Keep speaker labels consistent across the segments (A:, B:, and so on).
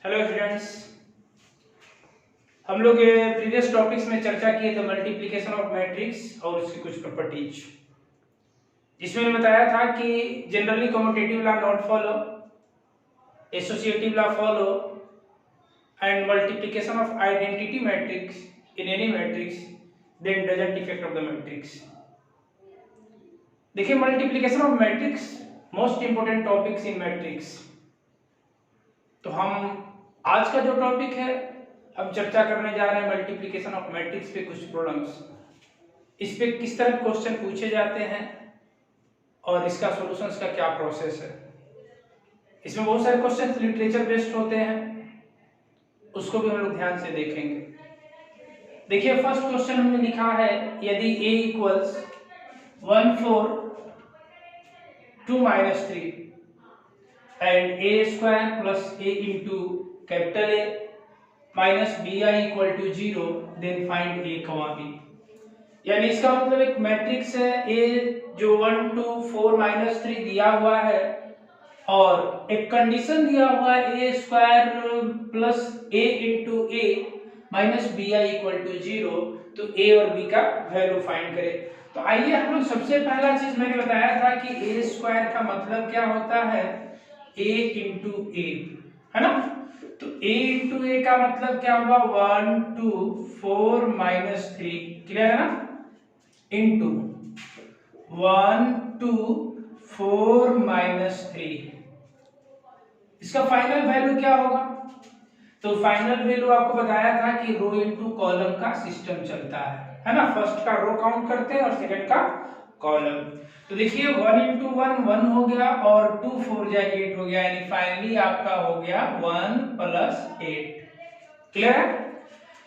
A: Hello students, हम लोग previous topics में चर्चा किए थे मल्टीप्लिकेशन ऑफ मैट्रिक्स और उसकी कुछ प्रॉपर्टीज। जिसमें मैंने बताया था कि generally commutative law not follow, associative law follow and multiplication of identity matrix in any matrix then doesn't effect of the matrix. देखिए, multiplication of matrix most important topics in matrix. तो हम आज का जो टॉपिक है, हम चर्चा करने जा रहे हैं मल्टीप्लिकेशन ऑफ मैट्रिक्स पे कुछ प्रॉब्लम्स। इस पे किस तरह क्वेश्चन पूछे जाते हैं और इसका सॉल्यूशंस का क्या प्रोसेस है। इसमें बहुत सारे क्वेश्चन लिटरेचर बेस्ड होते हैं, उसको भी हम लोग ध्यान से देखेंगे। देखिए, फर्स्ट क्वेश्चन हमने लिखा है, यदि a equals 1 4 2 -3 and a square plus a into capital A minus bi equal to 0, then find a, b। यानी इसका मतलब एक मैट्रिक्स है a जो 1 2 4 -3 दिया हुआ है और एक कंडीशन दिया हुआ है a square plus a into a minus bi equal to 0, तो a और b का वैल्यू फाइंड करें। तो आइए हम लोग, सबसे पहला चीज मैंने बताया था कि a स्क्वायर का मतलब क्या होता है, a इंटू a, है ना। तो a इंटू a का मतलब क्या हुआ, 1 2 4 -3, क्लियर है ना, इंटू 1 2 4 -3। इसका फाइनल वैल्यू क्या होगा, तो फाइनल वैल्यू आपको बताया था कि रो इंटू कॉलम का सिस्टम चलता है ना। फर्स्ट का रो काउंट करते हैं और सेकंड का कॉलम। तो देखिए 1 इंटू 1 1 हो गया और 2 4 जा 8 हो गया, यानी फाइनली आपका हो गया 1 प्लस 8, क्लियर है।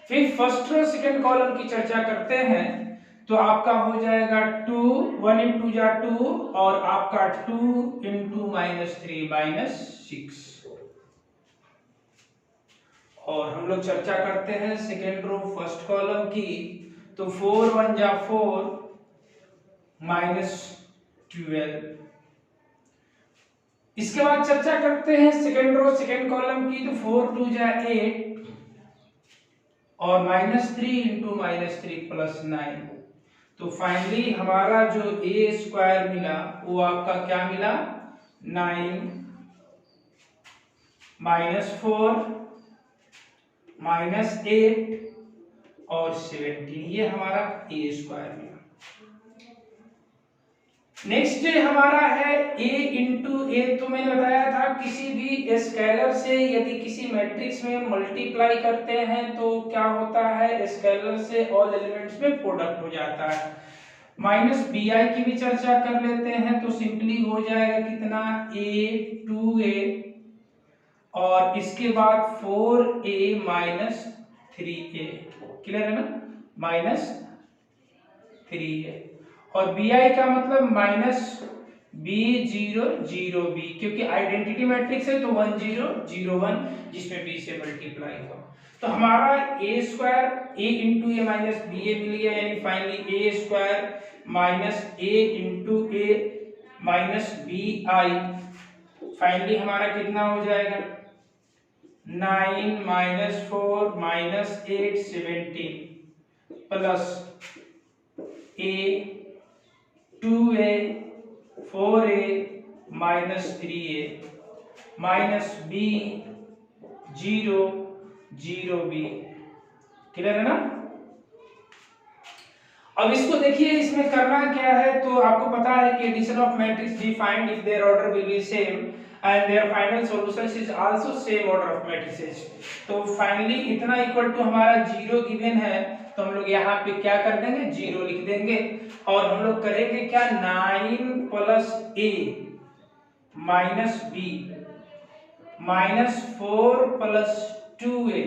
A: फिर फर्स्ट और सेकंड कॉलम की चर्चा करते हैं, तो आपका हो जाएगा 2 1 इंटू जा 2 और आपका 2 इंटू -3 -6। और हम लोग चर्चा करते हैं सेकेंड रो फर्स्ट कॉलम की, तो 4 1 जा 4 -12। इसके बाद चर्चा करते हैं सेकेंड रो सेकेंड कॉलम की, तो 4 2 जा 8 और -3 इंटू -3 +9। तो फाइनली हमारा जो a स्क्वायर मिला वो आपका क्या मिला, 9 -4 -8 और 17, ये हमारा a स्क्वायर मिला। नेक्स्ट हमारा है a इंटू a। तो मैंने बताया था किसी भी स्केलर से यदि किसी मैट्रिक्स में मल्टीप्लाई करते हैं तो क्या होता है, स्केलर से ऑल एलिमेंट्स में प्रोडक्ट हो जाता है। माइनस bi की भी चर्चा कर लेते हैं, तो सिंपली हो जाएगा कितना, a 2a और इसके बाद 4a -3a, क्लियर है ना, -3a। और bi का मतलब -b0 0b, क्योंकि आइडेंटिटी मैट्रिक्स है तो 1 0 0 1, जिसमें b से मल्टीप्लाई हुआ। तो हमारा a square a into a minus ba मिल गया, यानी finally a square minus a into a minus bi finally हमारा कितना हो जाएगा, 9 -4 -8 17 plus a 2a 4a -3a minus b 0 0b, clear है ना। अब इसको देखिए, इसमें करना क्या है, तो आपको पता है कि addition of matrix be find if their order will be same and their final solution is also same order of matrices. तो फाइनली इतना इक्वल टू हमारा 0 गिवन है, तो हम लोग यहाँ पे क्या कर देंगे, 0 लिख देंगे और हम लोग करेंगे क्या, 9 plus a minus b -4 plus 2a।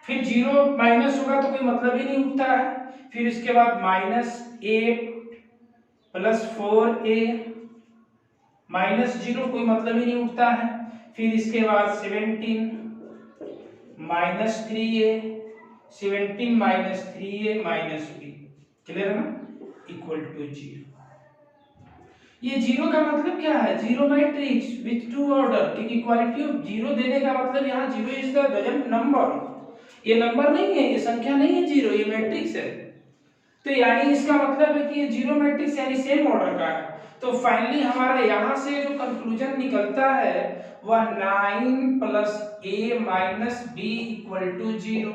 A: फिर 0 माइनस होगा तो कोई मतलब ही नहीं उठता है। फिर इसके बाद -8 प्लस 4a -0, कोई मतलब ही नहीं उठता है। फिर इसके बाद 17 -3a 17 -3a -b, क्लियर है ना, इक्वल टू 0। ये जीरो का मतलब क्या है, zero matrix with to order, क्योंकि इक्वालिटी ऑफ जीरो देने का मतलब यहाँ zero is the doesn't number, ये नंबर नहीं है, ये संख्या नहीं है जीरो, ये मैट्रिक्स है। तो यानी इसका मतलब है कि ये जीरो मैट्रिक्स यानी सेम ऑर्डर का है। तो फाइनली हमारा यहाँ से जो कंक्लूजन निकलता है वह 9 plus a minus b equal to 0।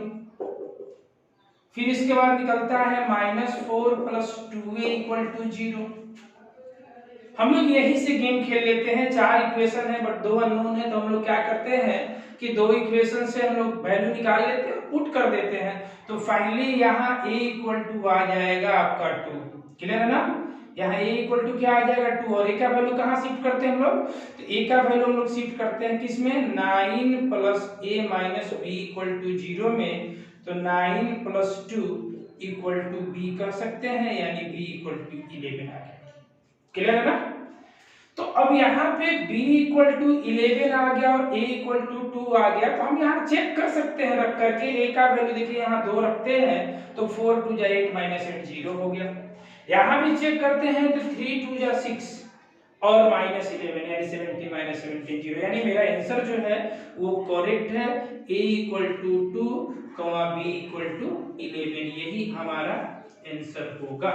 A: फिर इसके बाद निकलता है -4 प्लस 2a इक्वल टू 0। हम लोग यही से गेम खेल लेते हैं, चार इक्वेशन है बट दो अननोन है, तो हम लोग क्या करते हैं कि दो इक्वेशन से हम लोग वैल्यू निकाल लेते हैं, पुट कर देते हैं। तो फाइनली यहाँ a इक्वल टू आ जाएगा आपका 2। क्लियर है ना, यहाँ a इक्वल टू क्या आ जाएगा 2, और a का वैल्यू कहाँ शिफ्ट करते हैं हम लोग, तो a का वैल्यू हम लोग शिफ्ट करते हैं किसमें, 9 plus a minus b equal to 0 में। तो 9 प्लस 2 इक्वल टू b कर सकते हैं, यानी b इक्वल टू 11 आ गया। क्लियर है ना, तो अब यहाँ पे b इक्वल टू 11 आ गया और a इक्वल टू 2 आ गया। तो हम यहाँ चेक कर सकते हैं रख करके, a का वैल्यू देखिए यहाँ 2 रखते हैं तो 4 2 जा 8 माइनस 8 0 हो गया। यहाँ भी चेक करते हैं तो 3 2 जा 6 और माइनस 11 यानी 70 माइनस 17 0, यानी मेरा आंसर जो है वो करेक्ट है, a equal to 2 b equal to 11, यही हमारा आंसर होगा।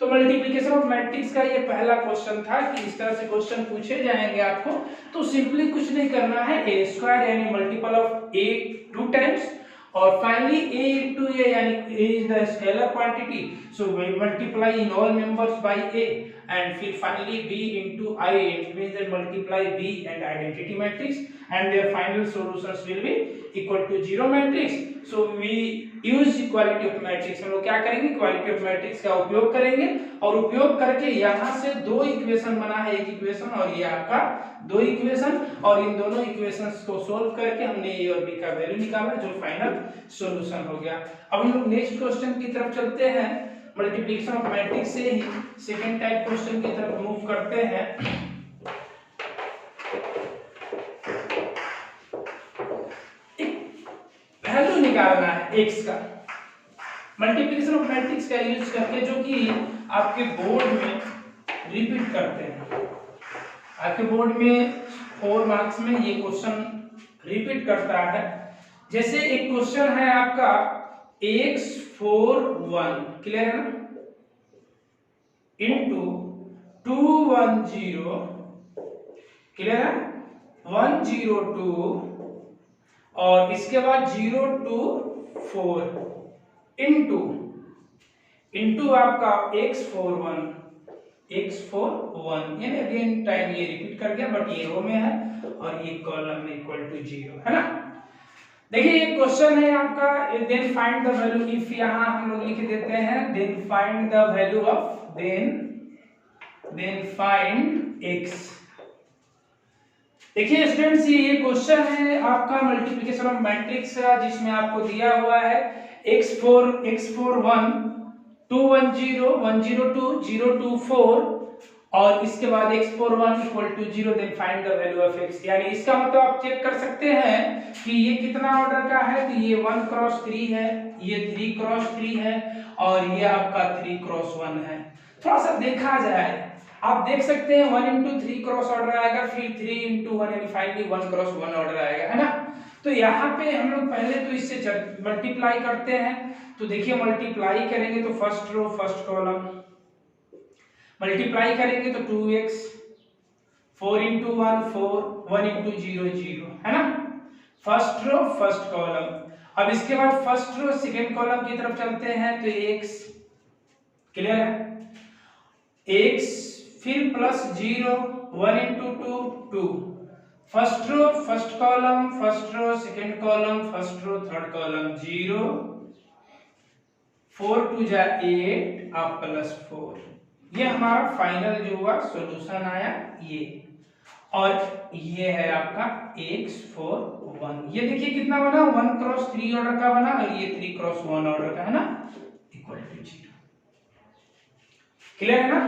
A: तो मल्टीप्लिकेशन ऑफ मैट्रिक्स का ये पहला क्वेश्चन था कि इस तरह से क्वेश्चन पूछे जाएंगे आपको, तो सिंपली कुछ नहीं करना है, a स्क्वायर यानी मल्टीपल ऑफ a 2 टाइम्स, और फाइनली a into a यानी a is the scalar quantity, so we multiply in all members by a, and फिर finally b into I, it means that multiply b and identity matrix, and their final solutions will be equal to 0 matrix. So we use equality of matrix, हम लोग क्या करेंगे, equality of matrix का उपयोग करेंगे, और उपयोग करके यहाँ से दो इक्वेशन बना है, एक इक्वेशन और ये आपका दो इक्वेशन, और इन दोनों इक्वेशंस को सोल्व करके हमने a और b का वैल्यू निकाला जो फाइनल सॉल्यूशन हो गया। अब हम लोग नेक्स्ट क्वेश्चन की तरफ चलते हैं, मल्टीप्लिकेशन ऑफ मैट्रिक्स से ही सेकंड टाइप क्वेश्चन की तरफ मूव करते हैं। वैल्यू निकालना है x का, मल्टीप्लिकेशन ऑफ मैट्रिक्स का यूज करके, जो कि आपके बोर्ड में रिपीट करते हैं। आपके बोर्ड में 4 मार्क्स में ये क्वेश्चन रिपीट करता है। जैसे एक क्वेश्चन है आपका x41, क्लियर है ना, इनटू 210, क्लियर है, 102, और इसके बाद 024 इनटू आपका x41 यानी अगेन टाइम ये रिपीट कर गया, बट ये रो में है और ये कॉलम में इक्वल टू 0 है ना। देखिए ये क्वेश्चन है आपका, then find the value, if यहां हम लोग लिख देते हैं then find the value of, then find x। देखिए स्टूडेंट्स ये क्वेश्चन है आपका मल्टीप्लिकेशन ऑफ मैट्रिक्स का, जिसमें आपको दिया हुआ है x41 210 102 024, और इसके बाद x41 equal to 0, then find the value of x। यानी इसका मतलब आप चेक कर सकते हैं कि ये कितना ऑर्डर का है, तो ये 1 क्रॉस 3 है, ये 3 क्रॉस 3 है, और ये आपका 3 क्रॉस 1 है। थोड़ा सा देखा जाए, आप देख सकते हैं 1 into 3 क्रॉस ऑर्डर आएगा, फिर 3 into 1 यानी फाइनली 1 क्रॉस 1 ऑर्डर आएगा, है ना। तो यहाँ पे हम लोग पहले तो इससे मल्टीप्लाई करते हैं, तो देखिए मल्टीप्लाई करेंगे तो first row first column, multiply करेंगे तो 2x, 4 into 1 4, 1 into 0 0, है ना, फर्स्ट रो फर्स्ट कॉलम। अब इसके बाद फर्स्ट रो सेकंड कॉलम की तरफ चलते हैं तो x, क्लियर है, x फिर plus 0, 1 into 2 2, first row first column, first row second column, first row third column, 0 4 2 जा 8 आप प्लस 4, ये हमारा फाइनल जो हुआ सॉल्यूशन आया ये, और ये है आपका x41। ये देखिए कितना बना, 1 क्रॉस 3 ऑर्डर का बना, और ये 3 क्रॉस 1 ऑर्डर का है ना, इक्वल टू 0, क्लियर है ना।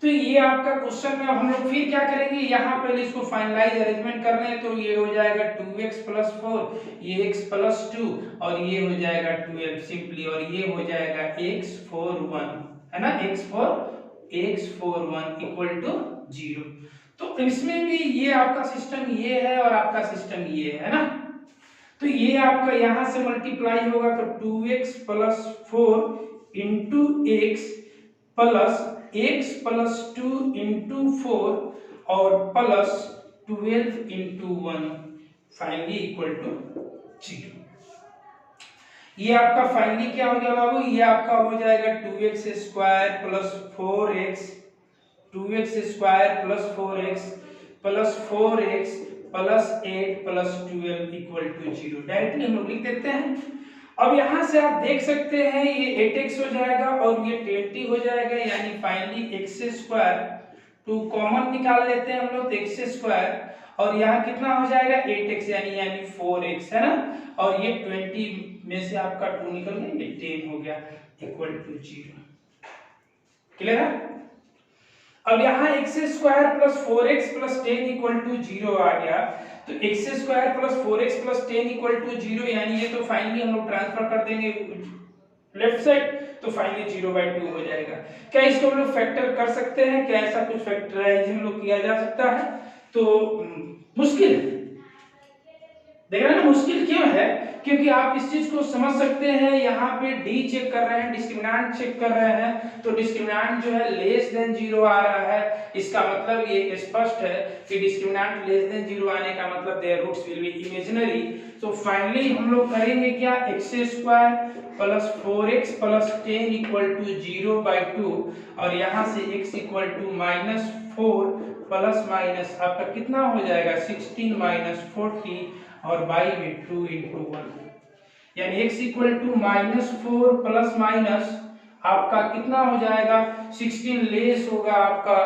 A: तो ये आपका क्वेश्चन में अब हम लोग फिर क्या करेंगे, यहाँ पहले इसको फाइनलाइज अरेंजमेंट करने हैं, तो ये हो जाएगा 2x प्लस 4, ये x प्लस 2, और ये हो जाएगा 12 सिंपली, और ये हो जाएगा x41, है ना, x41। x41 equal to 0। तो इसमें भी ये आपका सिस्टम ये है और आपका सिस्टम ये है ना। तो ये आपका यहां से मल्टीप्लाई होगा तो 2x plus 4 into x plus x plus 2 into 4 और plus 12 into 1 finally equal to 0। ये आपका फाइनली क्या हो गया बाबू, ये आपका हो जाएगा 2x square plus 4x 2x square plus 4x plus 4x plus 8 plus 12 equal to 0। Directly हम लोग लिख देते हैं। अब यहां से आप देख सकते हैं ये 8x हो जाएगा और ये 20 हो जाएगा, यानी फाइनली x स्क्वायर 2 कॉमन निकाल लेते हैं हम लोग तो x स्क्वायर और यहाँ कितना हो जाएगा 8x यानी 4x है ना, और ये 20 में से आपका 2 निकल गया, ये 10 हो गया इक्वल टू 0। क्लियर है। अब यहाँ x square plus 4x plus 10 equal to 0 आ गया, तो x square plus 4x plus 10 equal to 0, यानी ये तो फाइनली हम लोग ट्रांसफर कर देंगे लेफ्ट साइड तो फाइनली 0/2 हो जाएगा। क्या इसको हम लोग फैक्टर कर सकते हैं, क्या ऐसा कुछ फैक्टराइज हम लोग किया जा सकता है? तो मुश्किल है, देख रहे हैं ना, मुश्किल क्यों है, क्योंकि आप इस चीज को समझ सकते हैं। यहाँ पे डी चेक कर रहे हैं, डिस्क्रिमिनेंट चेक कर रहे हैं, तो डिस्क्रिमिनेंट जो है लेस देन 0 आ रहा है, इसका मतलब ये स्पष्ट है कि डिस्क्रिमिनेंट लेस देन 0 आने का मतलब their roots will be imaginary. So finally हम लोग करेंगे क्या, x square plus 4x plus 10 equal to 0/2 और यहाँ से x equal to -4 plus minus आपका कितना हो जाएगा 16 माइनस 40 और बाई में 2 इंटू 1, यानी x equal to -4 plus minus आपका कितना हो जाएगा 16 लेस होगा आपका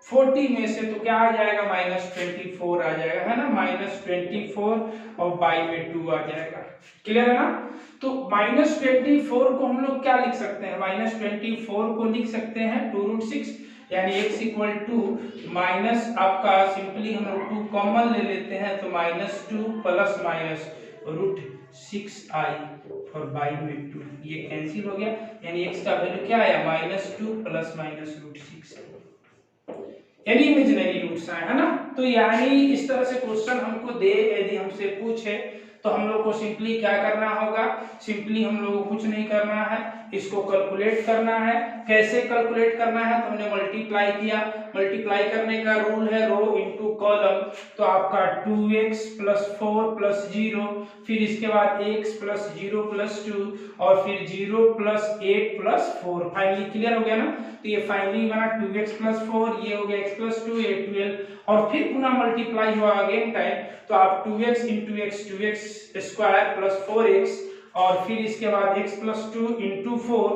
A: 40 में से, तो क्या आ जाएगा -24 आ जाएगा है ना, -24 और बाई में 2 आ जाएगा। क्लियर है ना। तो -24 को हम लोग क्या लिख सकते हैं, -24 को लिख सकते हैं 2√6, यानी x इक्वल टू माइनस आपका सिंपली हम लोग 2 कॉमन ले लेते हैं तो -2 प्लस माइनस √6i और बाई में 2, ये कैंसिल हो गया, यानी x का वैल्यू क्या आया -2 प्लस माइनस √6, यानी इमेजिनरी रूट्स आए है ना। तो यानी इस तरह से क्वेश्चन हमको दे यदि हमसे पूछे तो हम लोग को सिंपली क्या करना होगा, सिंपली हम लोग को कुछ नहीं करना है, इसको कैलकुलेट करना है। कैसे कैलकुलेट करना है, तो हमने मल्टीप्लाई किया, मल्टीप्लाई करने का रूल है रो इनटू कॉलम, तो आपका 2x प्लस 4 प्लस 0, फिर इसके बाद x प्लस 0 प्लस 2 और फिर 0 प्लस 8 प्लस 4। फाइनली क्लियर हो गया ना। तो ये फाइनली बना 2x प्लस 4, ये हो गया x प्लस 2, ये 12 और फिर पुनः मल्टीप्लाई हुआ अगेन टाइम, तो आप 2x into x 2x square plus 4x और फिर इसके बाद x प्लस 2 इंटू 4,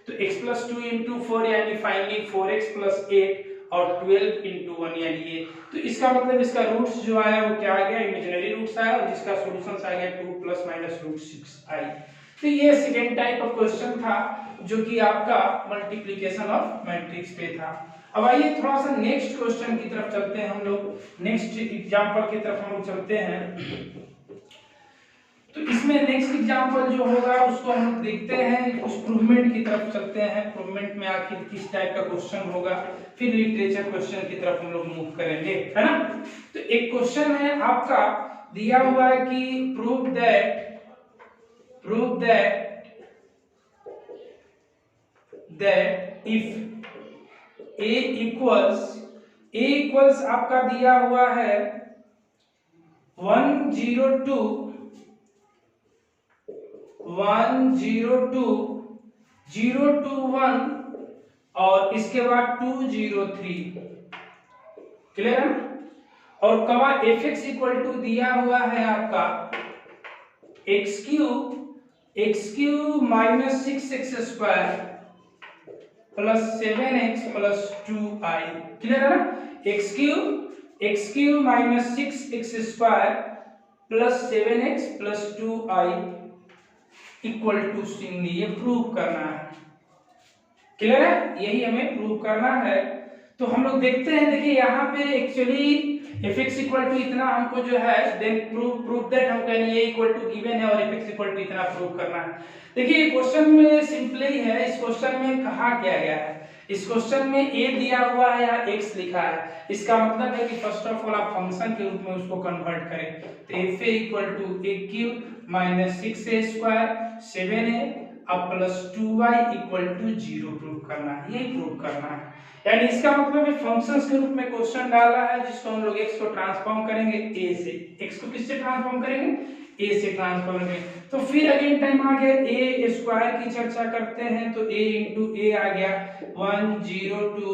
A: तो x प्लस 2 इंटू 4 यानी फाइनली 4x प्लस 8 और 12 इंटू 1 यानी ये, तो इसका मतलब इसका रूट्स जो आया वो क्या आ गया, इमेजिनरी रूट्स आया और जिसका सॉल्यूशन आ गया 2 प्लस माइनस √6i। तो ये सेकेंड टाइप ऑफ क्वेश्चन था जो कि आपका मल्टीप्लिकेशन ऑफ मैट्रिक्स पे था। अब आइए थोड़ा सा नेक्स्ट क्वेश्चन की तरफ चलते हैं, हम लोग नेक्स्ट एग्जांपल की तरफ हम लोग चलते हैं। तो इसमें नेक्स्ट एग्जांपल जो होगा उसको हम लोग देखते हैं, कुछ प्रूवमेंट की तरफ चलते हैं, प्रूवमेंट में आखिर किस टाइप का क्वेश्चन होगा, फिर लिटरेचर क्वेश्चन की तरफ हम लोग मूव करेंगे है ना। तो एक क्वेश्चन है आपका दिया हुआ है कि prove that if a equals आपका दिया हुआ है 102 021 और इसके बाद 203। क्लियर है। और कमा fx इक्वल टू दिया हुआ है आपका x cube minus 6x square plus 7x plus 2i। Clear है ना। x cube minus 6x square plus 7x plus 2i equal to 0, ये प्रूव करना है। क्लियर है, यही हमें प्रूव करना है। तो हम लोग देखते हैं, देखिए यहाँ पे एक्चुअली fx इक्वल टू इतना हमको जो है देन प्रूव दैट हम कहेंगे ये इक्वल टू गिवन है और fx इक्वल टू इतना प्रूव करना है। देखिए क्वेश्चन में सिंपली है, इस क्वेश्चन में कहा क्या गया है, इस क्वेश्चन में a दिया हुआ है या x लिखा है, इसका मतलब है कि फर्स्ट ऑफ ऑल आप फंक्शन के रूप में उसको कन्वर्ट करें। तो fa equal to a cube minus 6a square 7a अब plus 2y equal to 0 prove करना है, ये प्रूव करना है। यानी इसका मतलब है फंक्शंस के रूप में क्वेश्चन डाला है जिसको हम लोग x को ट्रांसफॉर्म करेंगे a से, x को किससे ट्रांसफॉर्म करेंगे a से ट्रांसफॉर्म करेंगे। तो फिर अगेन टाइम आ गया a स्क्वायर की चर्चा करते हैं तो a इंटू a आ गया 1 0 2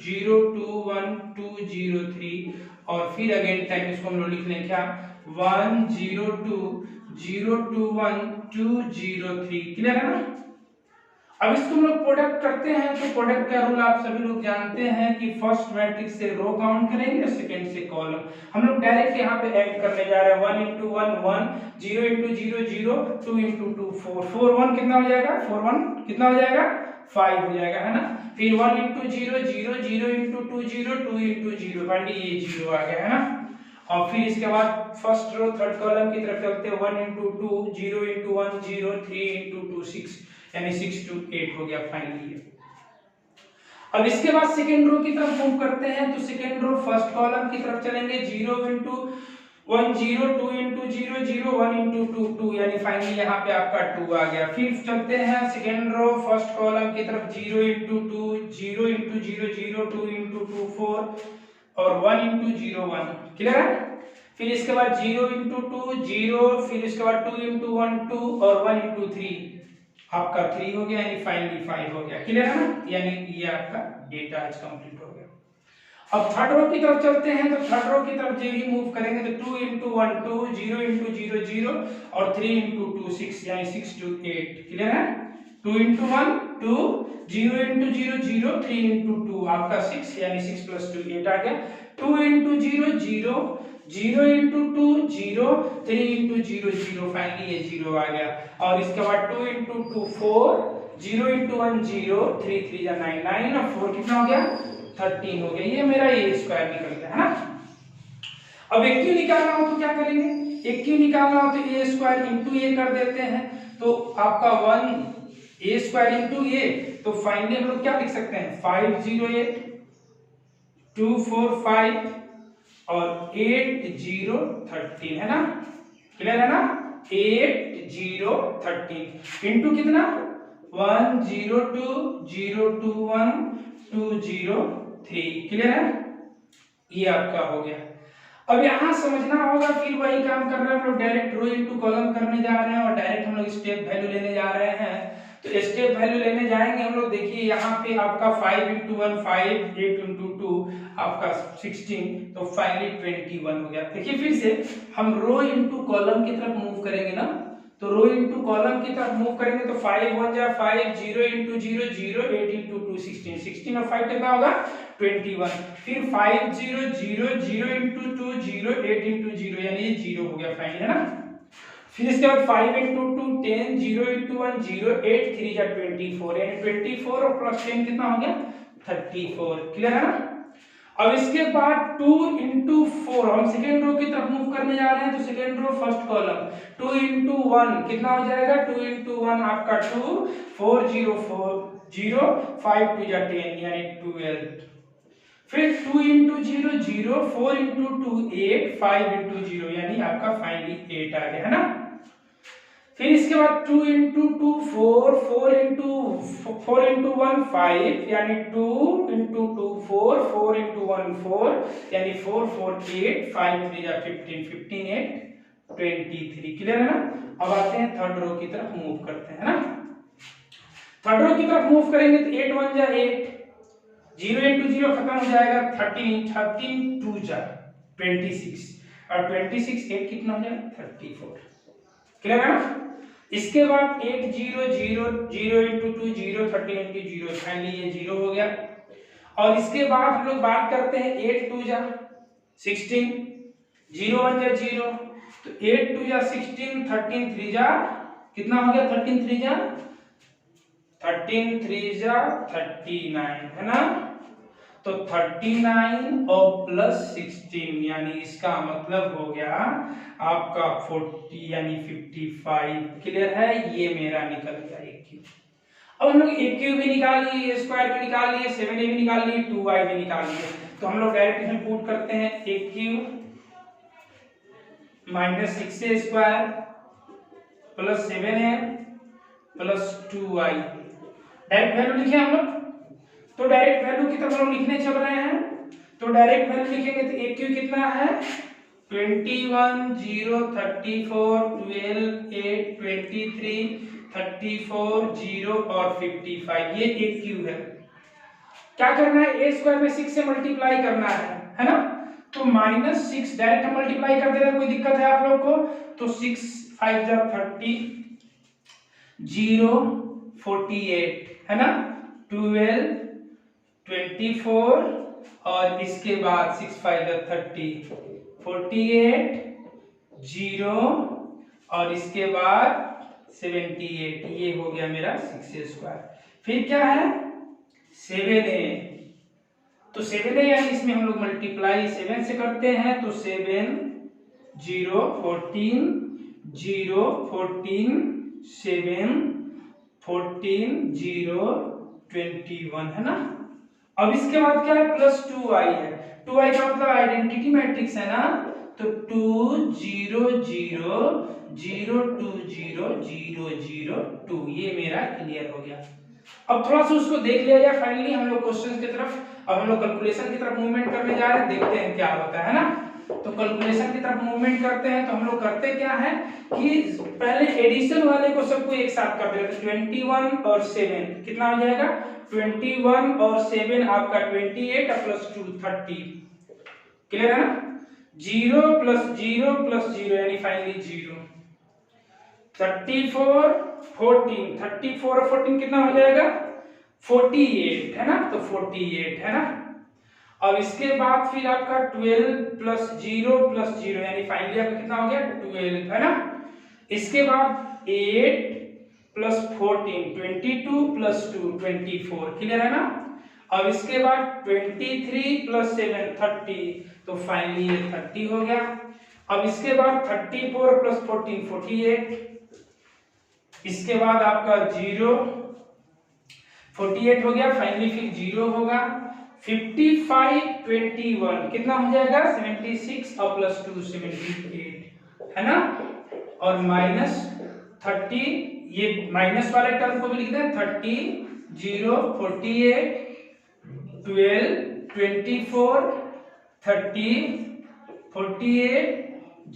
A: 0 2 1 2 0 3 और फिर अगेन टाइम इसको हम लोग लिख लें क्या 1 0 2 0 2 1 2 0 3। क्लियर है ना। अब इसको हम लोग प्रोडक्ट करते हैं तो प्रोडक्ट का रूल आप सभी लोग जानते हैं कि फर्स्ट मैट्रिक्स से रो काउंट करेंगे, सेकंड से कॉलम। हम लोग डायरेक्ट यहाँ पे ऐड करने जा रहे हैं 1 इंटू 1 1 0 इंटू 0 0 2 इंटू 2 4 4 1 कितना हो जाएगा 4 1 कितना हो जाएगा 5 हो जाएगा है ना। फिर 1 इंटू 0 0 0 इंटू 2 0 2 इंटू 0 फाइनली ये 0 आ गया है ना। और फिर इसके बाद फर्स्ट रो थर्ड कॉलम की तरफ चलते हैं 1 इंटू 2 0 इंटू 1 0 3 इंटू 2 6 यानी 6 to 8 हो गया फाइनली। अब इसके बाद सेकेंड रो की तरफ मूव करते हैं तो सेकेंड रो फर्स्ट कॉलम की तरफ चलेंगे 0 इंटू 1 0 2 इंटू 0 0 1 इंटू 2 2 यानी फाइनली यहाँ पे आपका 2 आ गया। फिर चलते हैं सेकेंड रो फर्स्ट कॉलम की तरफ 0 इंटू 2 0 इंटू 0 0 2 इंटू 2 4 और 1 इंटू 0 1। क्लियर है। फिर इसके बाद 0 इंटू 2 0 फिर इसके बाद 2 इंटू 1 2 और 1 इंटू 3 आपका 3 हो गया यानी फाइनली 5 हो गया। क्लियर है ना। यानी ये आपका डेटा आज कंप्लीट हो गया। अब थर्ड रो की तरफ चलते हैं तो थर्ड रो की तरफ जब ही मूव करेंगे तो 2 इंटू 1 2 0 इंटू 0 0 और 3 इंटू 2 6 यानी 6 to 8। क्लियर है। 2 इंटू 1 2 0 इंटू 0 0 3 इंटू 2 आपका 6 यानी 6 प्लस 2 8 आ गया। 2 इंटू 0 0 0 इंटू 2 0 3 इंटू 0 0 फाइनली ये 0 आ गया। और इसके बाद 2 इंटू 2 4 0 इंटू 1 0 3 3 या 9 9 और 4 कितना हो गया 13 हो गया। ये मेरा ए स्क्वायर निकल गया है ना। अब एक क्यू निकालना हो तो क्या करेंगे, एक क्यू निकालना हो तो ए स्क्वायर इंटू ए कर देते हैं तो आपका 1 ए स्क्वायर इंटू ए तो फाइनली हम लोग क्या लिख सकते हैं 5 0 8 2 4 5 और 8 0 13 है ना। क्लियर है ना। 8 0 13 इंटू कितना 1 0 2 0 2 1 2 0 3। क्लियर है। ये आपका हो गया। अब यहां समझना होगा फिर वही काम कर रहे हैं हम लोग डायरेक्ट रो इनटू कॉलम करने जा रहे हैं और डायरेक्ट हम लोग स्टेप वैल्यू लेने जा रहे हैं। तो स्टेप वैल्यू लेने जाएंगे हम लोग। देखिए यहाँ पे आपका 5 इंटू 1 5 8 इंटू 2 आपका 16 तो फाइनली 21 हो गया। देखिए फिर से हम रो इनटू कॉलम की तरफ मूव करेंगे ना तो रो इनटू कॉलम की तरफ मूव करेंगे तो 5 1 जा 5 0 इंटू 0 0 8 इंटू 2 16 16 और 5 कितना होगा 21। फिर 5 0 0 0 इंटू 2 0 8 इंटू 0 यानी ये 0 हो गया फाइनल है ना। फिर इसके बाद 5 इंटू 2 10 0 इंटू 1 0 8 3 जा 24 यानी 24 और प्लस 10 कितना हो गया 34। क्लियर है ना। अब इसके बाद 2 इंटू 4 हम सेकेंड रो की तरफ मूव करने जा रहे हैं तो second row first column 2 into 1 कितना हो जाएगा 2 इंटू 1 आपका 2 4 0 4 0 5 2 जा 10 यानी 12। फिर 2 इंटू 0 0 4 इंटू 2 8 5 इंटू 0 यानी आपका फाइनली 8 आ गया है ना। फिर इसके बाद 2 इंटू 2 4 4 इंटू 1 5 यानी 2 इंटू 2 4 4 इंटू 1 4 यानी 4 4 8 5 3 या 15 15 8 23। क्लियर है ना। अब आते हैं थर्ड रो की तरफ मूव करते हैं ना। थर्ड रो की तरफ मूव करेंगे तो 8 1 जा 8 0 इंटू 0 खत्म हो जाएगा 13 13 2 जा 26 और 26 8 कितना हो जाएगा 34। क्लियर है ना। इसके बाद 8 0 0 0 इंटू 2 0 13 इंटू 0 फाइनली ये 0 हो गया। और इसके बाद हम लोग बात करते हैं 8 2 जा 16 0 1 जा 0 तो 8 2 जा 16 13 3 जा कितना हो गया 13 3 जा 39 है ना। तो 39 और प्लस 16 यानी इसका मतलब हो गया आपका 40 यानी 55। क्लियर है। ये मेरा निकल गया एक क्यू। अब हम लोग ए क्यूब भी निकाल लिए, ए स्क्वायर भी निकाल लिए, 7a भी निकाल लिए, 2y भी निकाल लिए। तो हम लोग डायरेक्ट इसमें पुट करते हैं a cube minus 6a square plus 7a plus 2y। Direct value लिखे हम लोग, तो डायरेक्ट वैल्यू की तरफ हम लोग लिखने चल रहे हैं। तो डायरेक्ट वैल्यू लिखेंगे तो ए क्यूब कितना है 21 0 34 12 8 23 34 0 और 55, ये ए क्यूब है। क्या करना है, ए स्क्वायर में 6 से मल्टीप्लाई करना है ना। तो -6 डायरेक्ट हम मल्टीप्लाई कर दे रहे हैं, कोई दिक्कत है आप लोग को। तो 6 5 जा 30 0 48 है ना, 12 24 और इसके बाद 6 5 जा 30 48 0 और इसके बाद 78, ये हो गया मेरा 6a स्क्वायर। फिर क्या है 7a, तो 7a यानी इसमें हम लोग मल्टीप्लाई 7 से करते हैं। तो 7 0 14 0 14 7 14 0 21 है ना। अब इसके बाद क्या है प्लस 2y है। 2y का मतलब आइडेंटिटी मैट्रिक्स है ना, तो 2 0 0 0 2 0 0 0 2, ये मेरा क्लियर हो गया। अब थोड़ा सा उसको देख लिया जाए। फाइनली हम लोग क्वेश्चन की तरफ, अब हम लोग कैलकुलेशन की तरफ मूवमेंट करने जा रहे हैं, देखते हैं क्या होता है ना। तो कैलकुलेशन की तरफ मूवमेंट करते हैं। तो हम लोग करते क्या है कि पहले एडिशन वाले को सबको एक साथ कर देते हैं। 21 और 7 कितना हो जाएगा 21 और 7 आपका 28 और प्लस 2 30, क्लियर है ना। 0 प्लस 0 प्लस 0 यानी फाइनली 0। 34 14 34 और 14 कितना हो जाएगा 48 है ना, तो 48 है ना। अब इसके बाद फिर आपका 12 प्लस 0 प्लस 0 यानी फाइनली आपका कितना हो गया 12 है ना। इसके बाद 8 प्लस 14 22 प्लस 2 24, क्लियर है ना। अब इसके बाद 23 प्लस 7 30, तो फाइनली ये 30 हो गया। अब इसके बाद 34 प्लस 14 48, इसके बाद आपका 0 48 हो गया, फाइनली फिर 0 होगा। 55 21 कितना हो जाएगा 76 और प्लस 2 78 है ना। और माइनस 30, ये माइनस वाले टर्म को भी लिखते हैं 30 0 48 12 24 30 48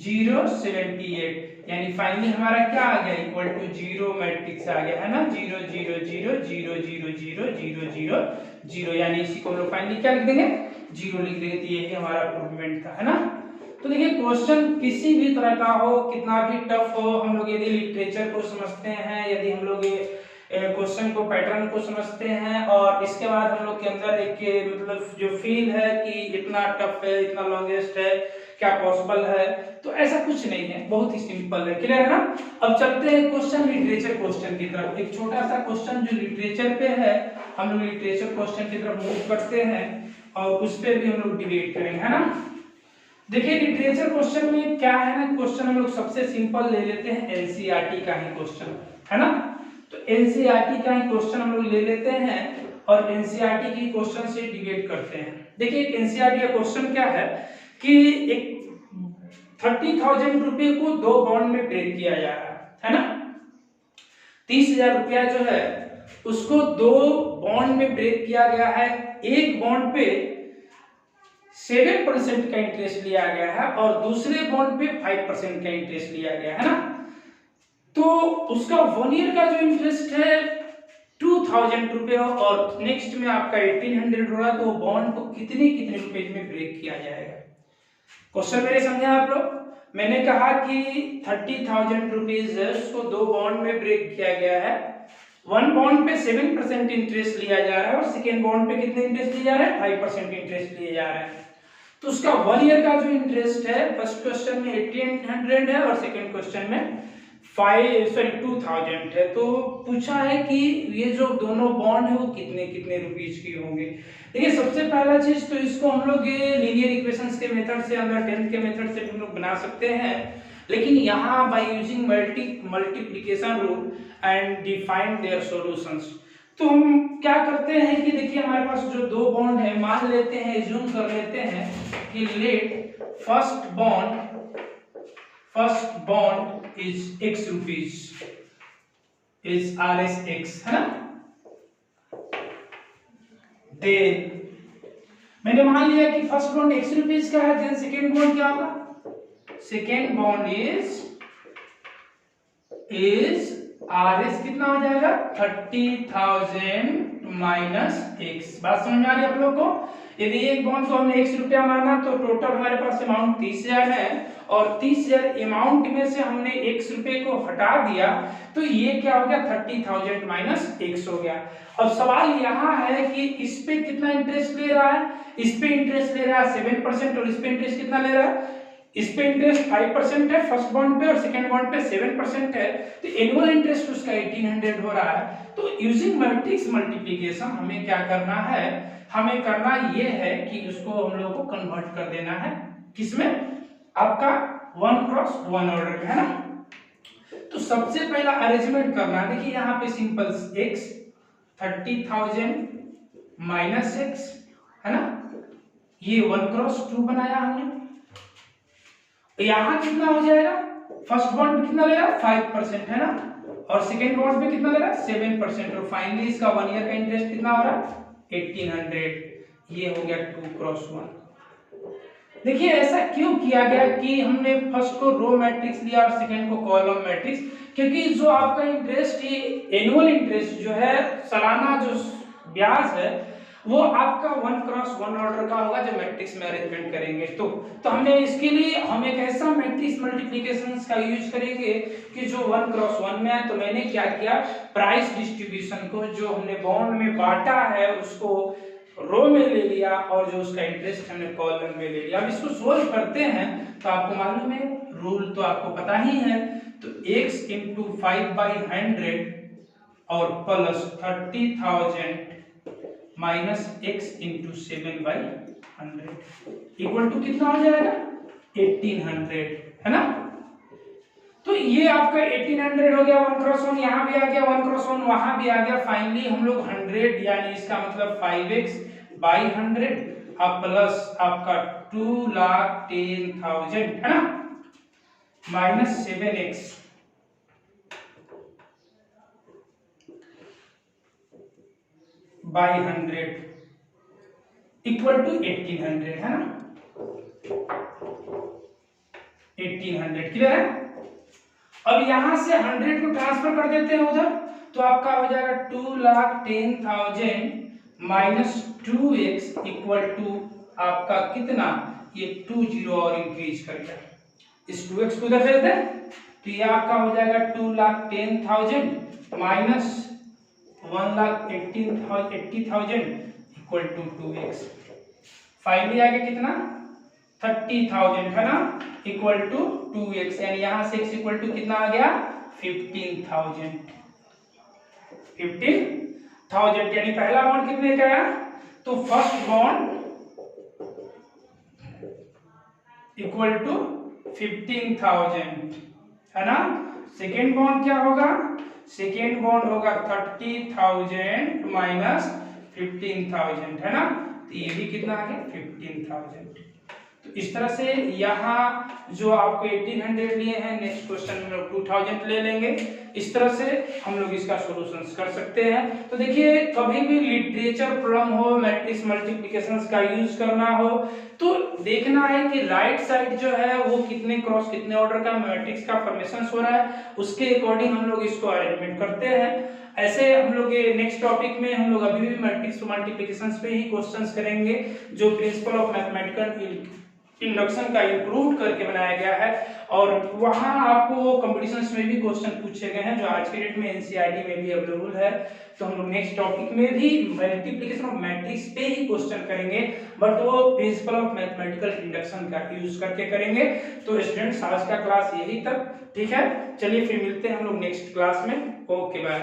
A: 0 78, यानी फाइनली हमारा क्या आ गया इक्वल टू 0 मैट्रिक्स आ गया है ना। 0 0 0 0 0 0 0 0 0, यानी इसी को हम लोग फाइनली क्या लिख देंगे 0 लिख देंगे। तो यही हमारा प्रूवमेंट था है ना। तो देखिए क्वेश्चन किसी भी तरह का हो, कितना भी टफ हो, हम लोग यदि लिटरेचर को समझते हैं, यदि हम लोग क्वेश्चन को पैटर्न को समझते हैं और इसके बाद हम लोग के अंदर एक मतलब जो फील है कि इतना टफ है, इतना लॉन्गेस्ट है, क्या पॉसिबल है, तो ऐसा कुछ नहीं है, बहुत ही सिंपल है, क्लियर है ना। अब चलते हैं क्वेश्चन लिटरेचर क्वेश्चन की तरफ। एक छोटा सा क्वेश्चन जो लिटरेचर पे है, हम लोग लिटरेचर क्वेश्चन की तरफ मूव करते हैं और उस पे भी हम लोग डिबेट करेंगे है ना। देखिए लिटरेचर क्वेश्चन में क्या है ना, क्वेश्चन हम लोग सबसे सिंपल ले लेते हैं एनसीईआरटी का ही क्वेश्चन है ना। तो एनसीईआरटी का ही क्वेश्चन हम लोग ले लेते हैं और एनसीईआरटी की क्वेश्चन से डिबेट करते हैं। देखिए एनसीईआरटी का क्वेश्चन क्या है कि एक 30,000 रुपए को 2 बॉन्ड में ब्रेक किया जा रहा है ना। 30,000 रुपया जो है उसको 2 बॉन्ड में ब्रेक किया गया है। एक बॉन्ड पे 7% का इंटरेस्ट लिया गया है और दूसरे बॉन्ड पे 5% का इंटरेस्ट लिया गया है ना। तो उसका 1 ईयर का जो इंटरेस्ट है 2,000 रुपए और नेक्स्ट में आपका 1800 हो रहा, तो बॉन्ड को कितने रुपए में ब्रेक किया जाएगा। क्वेश्चन मेरे समझे आप लोग। मैंने कहा कि 30,000 रुपीज है, उसको 2 बॉन्ड में ब्रेक किया गया है। 1 बॉन्ड पे 7% इंटरेस्ट लिया जा रहा है और सेकेंड बॉन्ड पे कितने इंटरेस्ट लिया जा रहा है 5% इंटरेस्ट लिए जा रहे हैं। तो उसका 1 ईयर का जो इंटरेस्ट है फर्स्ट क्वेश्चन में 1800 है और सेकेंड क्वेश्चन में 2,000 है। तो पूछा है कि ये जो दोनों बॉन्ड है वो कितने रुपीज की होंगे। देखिए सबसे पहला चीज तो इसको हम लोग लीनियर इक्वेशंस के मेथड से, अंदर 10th के मेथड से हम लोग बना सकते हैं, लेकिन यहाँ by using multiplication rule and define there solutions, तो हम क्या करते हैं कि देखिए हमारे पास जो दो बॉन्ड है, मान लेते हैं, एज्यूम कर लेते हैं कि let first bond is x rupees, is RS है ना। देन मैंने मान लिया कि फर्स्ट बॉन्ड x रुपीज का है, देन सेकेंड बॉन्ड क्या होगा, सेकेंड बॉन्ड इज RS कितना हो जाएगा 30,000 माइनस x। बात समझ में आ रही है आप लोग को। यदि एक बॉन्ड को हमने x रुपया माना तो टोटल हमारे पास अमाउंट 30,000 है, और 30,000 अमाउंट में से हमने x रुपये को हटा दिया तो ये क्या हो गया 30,000 माइनस x हो गया। अब सवाल यहाँ है कि इस पे कितना इंटरेस्ट ले रहा है, इस पे इंटरेस्ट ले रहा है 7% और इस पे इंटरेस्ट कितना ले रहा है, इस पे इंटरेस्ट 5% है फर्स्ट बॉन्ड पे और सेकंड बॉन्ड पे 7% है, तो एनुअल इंटरेस्ट उसका 1800 हो रहा है। तो यूजिंग मैट्रिक्स मल्टीप्लिकेशन हमें क्या करना है, हमें करना ये है कि उसको हम लोग को कन्वर्ट कर देना है किसमें, आपका 1 क्रॉस 1 ऑर्डर में, है ना। तो सबसे पहला अरेंजमेंट करना है, देखिए यहाँ पे सिंपल x 30,000 माइनस x है ना, ये 1 क्रॉस 2 बनाया हमने। यहां कितना हो जाएगा, फर्स्ट बॉन्ड कितना ले रहा है 5% है ना, और सेकेंड बॉन्ड पे कितना ले रहा है 7%, और फाइनली इसका 1 ईयर का इंटरेस्ट कितना हो रहा है 1800। ये हो गया 2 क्रॉस 1। देखिए ऐसा क्यों किया गया कि हमने फर्स्ट को रो मैट्रिक्स लिया और सेकेंड को कॉलम मैट्रिक्स, क्योंकि जो आपका इंटरेस्ट ये एनुअल इंटरेस्ट जो है, सालाना जो ब्याज है, वो आपका 1 क्रॉस 1 ऑर्डर का होगा जब मैट्रिक्स में अरेंजमेंट करेंगे। तो हमने इसके लिए हम एक ऐसा मैट्रिक्स मल्टीप्लिकेशंस का यूज करेंगे कि जो 1 क्रॉस 1 में है। तो मैंने क्या किया, प्राइस डिस्ट्रीब्यूशन को जो हमने बॉन्ड में बांटा है उसको रो में ले लिया, और जो उसका इंटरेस्ट हमने कॉलम में ले लिया। अब इसको सोल्व करते हैं तो आपको मालूम है, रूल तो आपको पता ही है। तो x × 5/100 और plus 30,000 minus x × 7/100 equal to कितना हो जाएगा 1800, है ना। तो ये आपका 1800 हो गया, 1 क्रॉस 1 यहाँ भी आ गया, 1 क्रॉस 1 वहां भी आ गया। फाइनली हम लोग 100 यानी इसका मतलब 5x/100 अब प्लस आपका 2,10,000 है ना, minus 7x by 100 equal to 1800, है ना। 1800 क्लियर है। अब यहां से 100 को ट्रांसफर कर देते हैं उधर, तो आपका हो जाएगा 2,10,000 माइनस 2x इक्वल टू आपका कितना, ये 20 और इंक्रीज कर गया, इस 2x को उधर भेज दें तो ये आपका हो जाएगा 2,10,000 minus 1,80,000 equal to 2x। Finally आगे कितना 30,000 है ना, इक्वल टू 2x, यानी यहां से x इक्वल टू कितना आ गया 15,000। 15,000 यानी पहला बॉन्ड कितने का आया, तो फर्स्ट बॉन्ड इक्वल टू 15,000 है ना। सेकेंड बॉन्ड क्या होगा, सेकेंड बॉन्ड होगा 30,000 माइनस 15,000 है ना, तो ये भी कितना आ गया 15,000। तो इस तरह से यहाँ जो आपको 1800 लिए हैं, नेक्स्ट क्वेश्चन में लोग 2000 ले लेंगे। इस तरह से हम लोग इसका सॉल्यूशंस कर सकते हैं। तो देखिए कभी भी लिटरेचर प्रॉब्लम हो, मैट्रिक्स मल्टीप्लिकेशंस का यूज करना हो, तो देखना है कि राइट साइड जो है वो कितने क्रॉस कितने ऑर्डर का मैट्रिक्स का फॉर्मेशन हो रहा है, उसके अकॉर्डिंग हम लोग इसको अरेंजमेंट करते हैं। ऐसे हम लोग नेक्स्ट टॉपिक में हम लोग अभी भी मैट्रिक्स मल्टीप्लिकेशंस पे ही क्वेश्चंस करेंगे, जो प्रिंसिपल ऑफ मैथमेटिकल इंडक्शन का इंक्लूड करके बनाया गया है, और वहां आपको कंपटीशंस में भी क्वेश्चन पूछे गए हैं जो आज के डेट में एनसीईआरटी में भी अवेलेबल है। तो हम लोग नेक्स्ट टॉपिक में भी मल्टीप्लिकेशन ऑफ मैट्रिक्स पे ही क्वेश्चन करेंगे, बट वो प्रिंसिपल ऑफ मैथमेटिकल इंडक्शन का यूज करके करेंगे। तो स्टूडेंट्स आज का क्लास यही तक, ठीक है, चलिए फिर मिलते हैं हम लोग नेक्स्ट क्लास में। Okay bye.